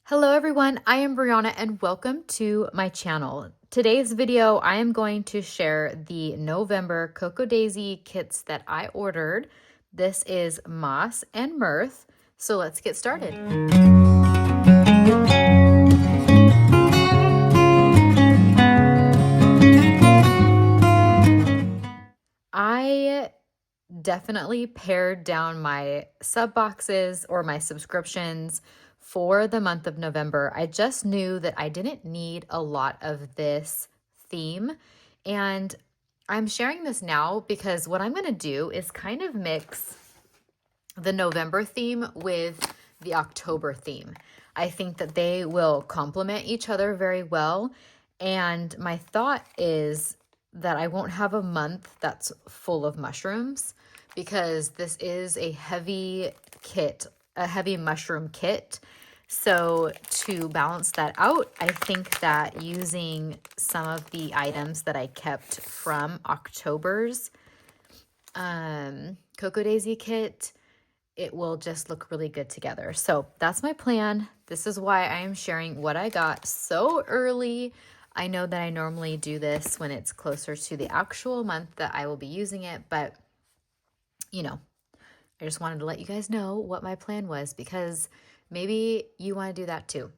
Hello everyone, I am Brianna and welcome to my channel. Today's video, I am going to share the November Cocoa Daisy kits that I ordered. This is Moss and Mirth, so let's get started. I definitely pared down my sub boxes or my subscriptions for the month of November. I just knew that I didn't need a lot of this theme. And I'm sharing this now because what I'm going to do is kind of mix the November theme with the October theme. I think that they will complement each other very well. And my thought is that I won't have a month that's full of mushrooms because this is a heavy kit, a heavy mushroom kit. So to balance that out, I think that using some of the items that I kept from October's Cocoa Daisy kit, it will just look really good together. So that's my plan. This is why I am sharing what I got so early. I know that I normally do this when it's closer to the actual month that I will be using it, but you know, I just wanted to let you guys know what my plan was because maybe you want to do that too.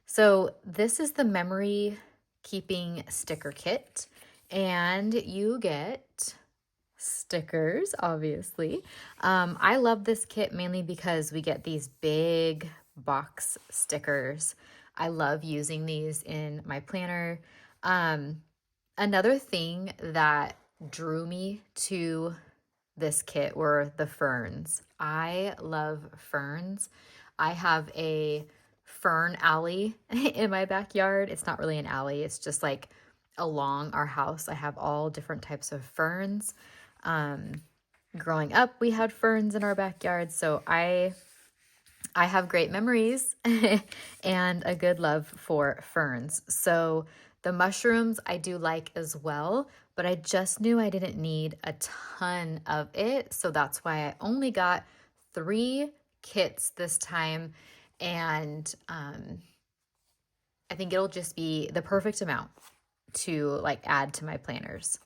So this is the memory keeping sticker kit, and you get stickers, obviously. I love this kit mainly because we get these big box stickers. I love using these in my planner. Another thing that drew me to this kit were the ferns. I love ferns. I have a fern alley in my backyard. It's not really an alley, it's just like along our house. I have all different types of ferns. Growing up, we had ferns in our backyard, so I have great memories and a good love for ferns. So the mushrooms I do like as well, but I just knew I didn't need a ton of it. So that's why I only got 3 kits this time. And I think it'll just be the perfect amount to like add to my planners.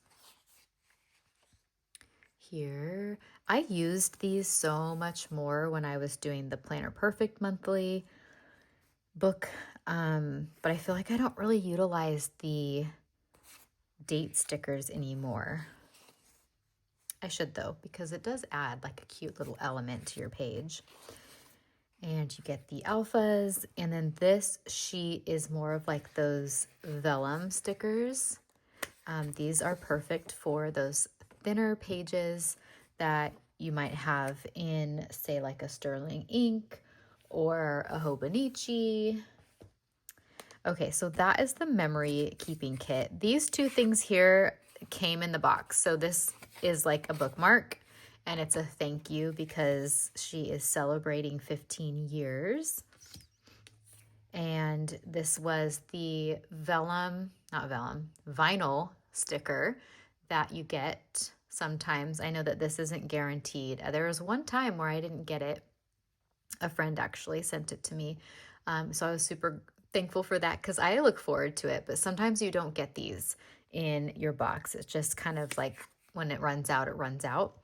Here, I used these so much more when I was doing the Planner Perfect monthly book, but I feel like I don't really utilize the date stickers anymore. I should though, because it does add like a cute little element to your page. And you get the alphas, and then this sheet is more of like those vellum stickers. These are perfect for those thinner pages that you might have in, say, like a sterling ink or a Hobonichi. Okay, so that is the memory keeping kit. These 2 things here came in the box. So this is like a bookmark, and it's a thank you because she is celebrating 15 years. And this was the vinyl sticker that you get sometimes. I know that this isn't guaranteed. There was one time where I didn't get it. A friend actually sent it to me. So I was super thankful for that because I look forward to it. But sometimes you don't get these in your box. It's just kind of like when it runs out, it runs out.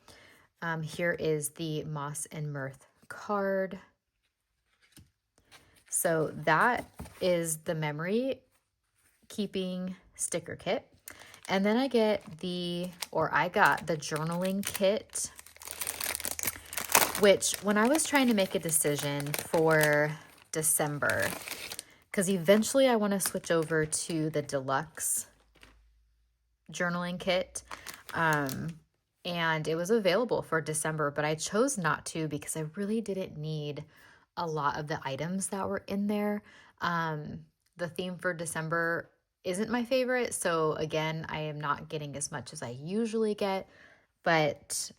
Here is the Moss and Mirth card. So that is the memory keeping sticker kit. And then I got the journaling kit, which when I was trying to make a decision for December, because eventually I want to switch over to the deluxe journaling kit. And it was available for December, but I chose not to because I really didn't need a lot of the items that were in there. The theme for December isn't my favorite. So again, I am not getting as much as I usually get, but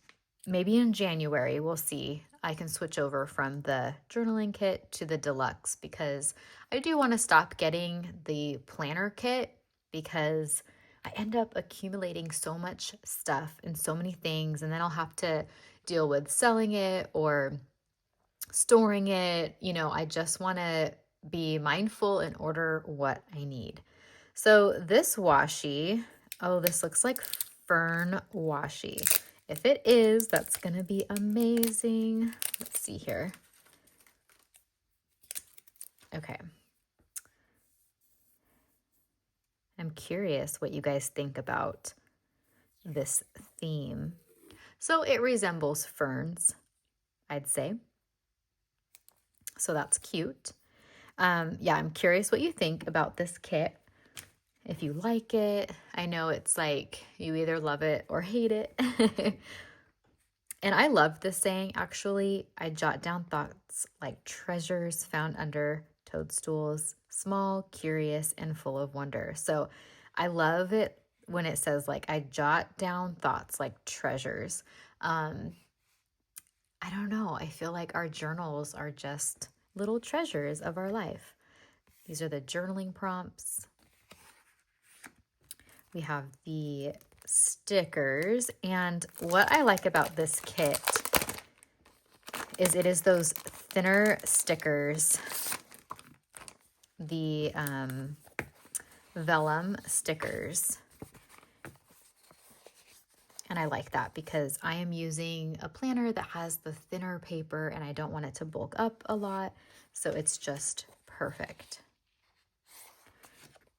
maybe in January, we'll see. I can switch over from the journaling kit to the deluxe because I do want to stop getting the planner kit because I end up accumulating so much stuff and so many things, and then I'll have to deal with selling it or storing it. I just want to be mindful and order what I need. So this washi, oh, this looks like fern washi. If it is, that's gonna be amazing. Let's see here. Okay. I'm curious what you guys think about this theme. So it resembles ferns, I'd say. So that's cute. Yeah, I'm curious what you think about this kit. If you like it, I know it's like you either love it or hate it. And I love this saying, actually. I jot down thoughts like treasures found under toadstools, small, curious, and full of wonder. So I love it when it says, like, I jot down thoughts like treasures. I don't know. I feel like our journals are just little treasures of our life. These are the journaling prompts. We have the stickers. And what I like about this kit is it is those thinner stickers, the vellum stickers. And I like that because I am using a planner that has the thinner paper and I don't want it to bulk up a lot. So it's just perfect.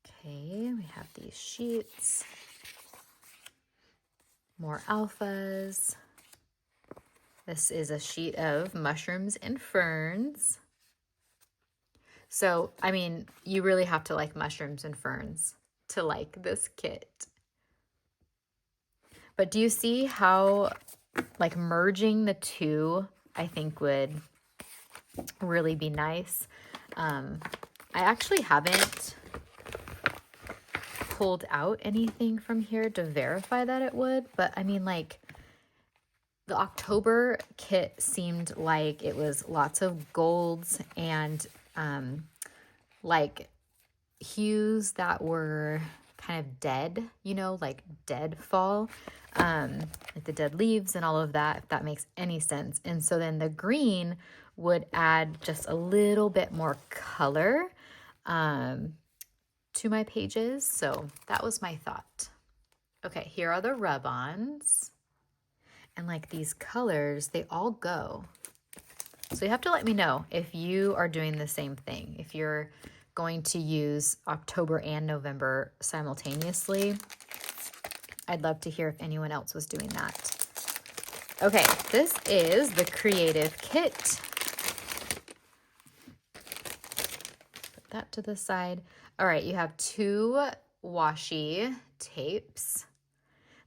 Okay, we have these sheets. More alphas. This is a sheet of mushrooms and ferns. So, I mean, you really have to like mushrooms and ferns to like this kit. But do you see how, like, merging the two, I think would really be nice. I actually haven't pulled out anything from here to verify that it would, but I mean, like, the October kit seemed like it was lots of golds and like hues that were kind of dead, you know, like dead fall, like the dead leaves and all of that, if that makes any sense. And so then the green would add just a little bit more color to my pages. So that was my thought. Okay, here are the rub-ons. And like these colors, they all go. So you have to let me know if you are doing the same thing. If you're going to use October and November simultaneously, I'd love to hear if anyone else was doing that. Okay, this is the creative kit. Put that to the side. All right, you have 2 washi tapes.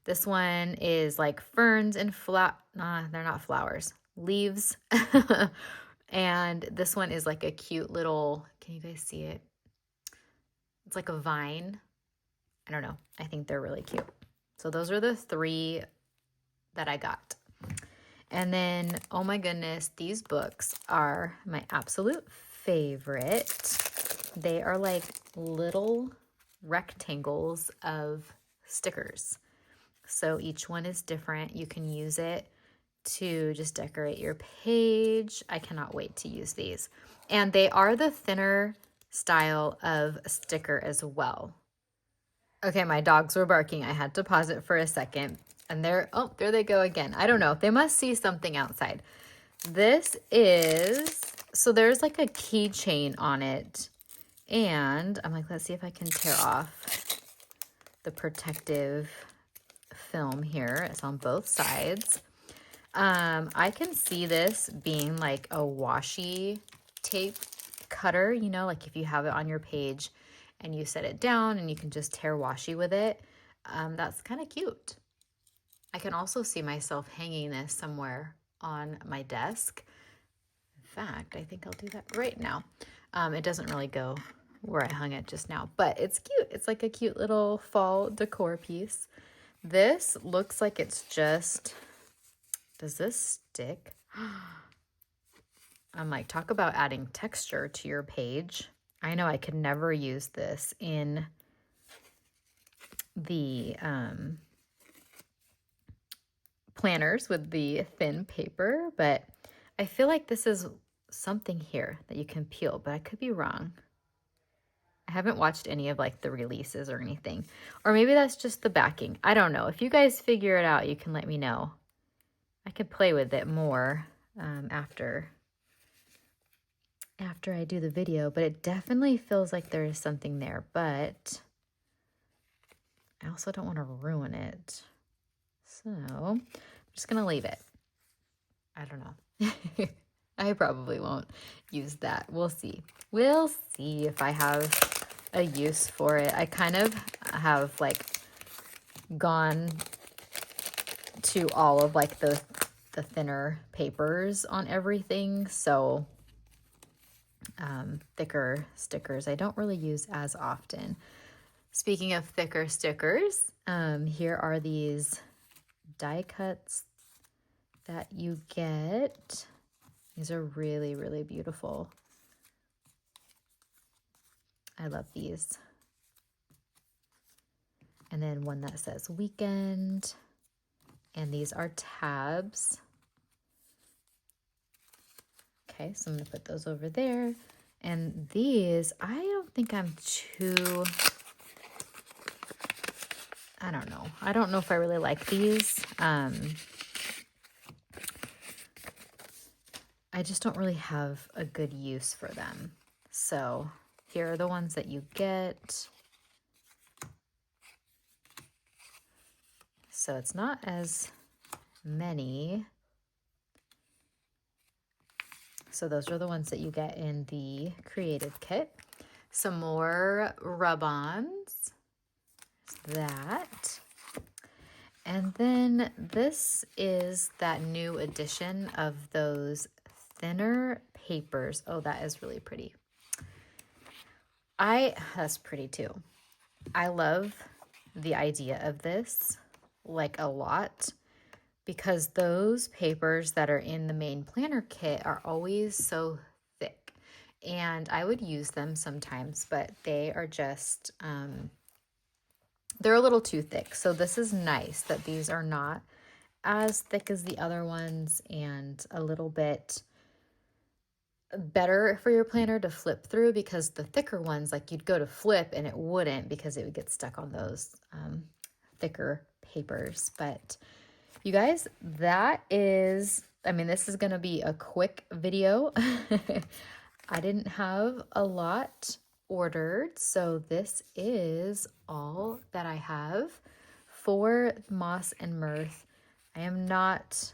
This one is like ferns and they're not flowers, leaves. And this one is like a cute little, can you guys see it? It's like a vine. I don't know. I think they're really cute. So those are the 3 that I got. And then, oh my goodness, these books are my absolute favorite. They are like little rectangles of stickers. So each one is different. You can use it to just decorate your page. I cannot wait to use these. And they are the thinner style of sticker as well. Okay, my dogs were barking. I had to pause it for a second. And there they go again. I don't know. They must see something outside. This is, so there's like a keychain on it. And I'm like, let's see if I can tear off the protective film here. It's on both sides. I can see this being like a washi tape cutter, you know, like if you have it on your page and you set it down and you can just tear washi with it. That's kind of cute. I can also see myself hanging this somewhere on my desk. In fact, I think I'll do that right now. It doesn't really go where I hung it just now, but it's cute. It's like a cute little fall decor piece. This looks like it's just, does this stick? I'm like, talk about adding texture to your page. I know I could never use this in the planners with the thin paper, but I feel like this is something here that you can peel, but I could be wrong. I haven't watched any of like the releases or anything. Or maybe that's just the backing. I don't know. If you guys figure it out, you can let me know. I could play with it more after I do the video, but it definitely feels like there is something there, but I also don't want to ruin it. So I'm just going to leave it. I don't know. I probably won't use that. We'll see. We'll see if I have a use for it. I kind of have like gone to all of like the thinner papers on everything. So thicker stickers I don't really use as often. Speaking of thicker stickers, here are these die cuts that you get. These are really, really beautiful. I love these. And then one that says weekend. And these are tabs. Okay, so I'm going to put those over there. And these, I don't think I'm too... I don't know. I don't know if I really like these. I just don't really have a good use for them. So here are the ones that you get. So it's not as many. So those are the ones that you get in the creative kit. Some more rub-ons. That. And then this is that new edition of those thinner papers. Oh, that is really pretty. That's pretty too. I love the idea of this like a lot because those papers that are in the main planner kit are always so thick. And I would use them sometimes, but they are just, they're a little too thick. So this is nice that these are not as thick as the other ones and a little bit better for your planner to flip through, because the thicker ones, like you'd go to flip and it wouldn't because it would get stuck on those thicker papers. But you guys, that is, I mean, this is going to be a quick video. I didn't have a lot ordered, so this is all that I have for Moss and Mirth. I am not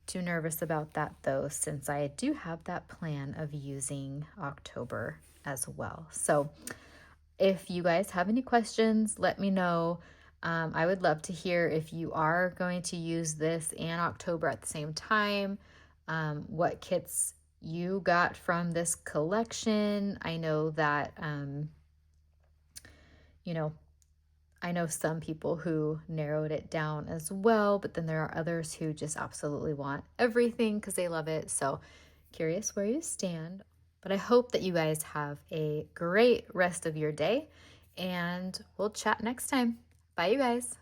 too nervous about that though, since I do have that plan of using October as well. So if you guys have any questions, let me know. I would love to hear if you are going to use this and October at the same time, what kits you got from this collection. I know that, you know, I know some people who narrowed it down as well, but then there are others who just absolutely want everything because they love it. So curious where you stand. But I hope that you guys have a great rest of your day, and we'll chat next time. Bye, you guys.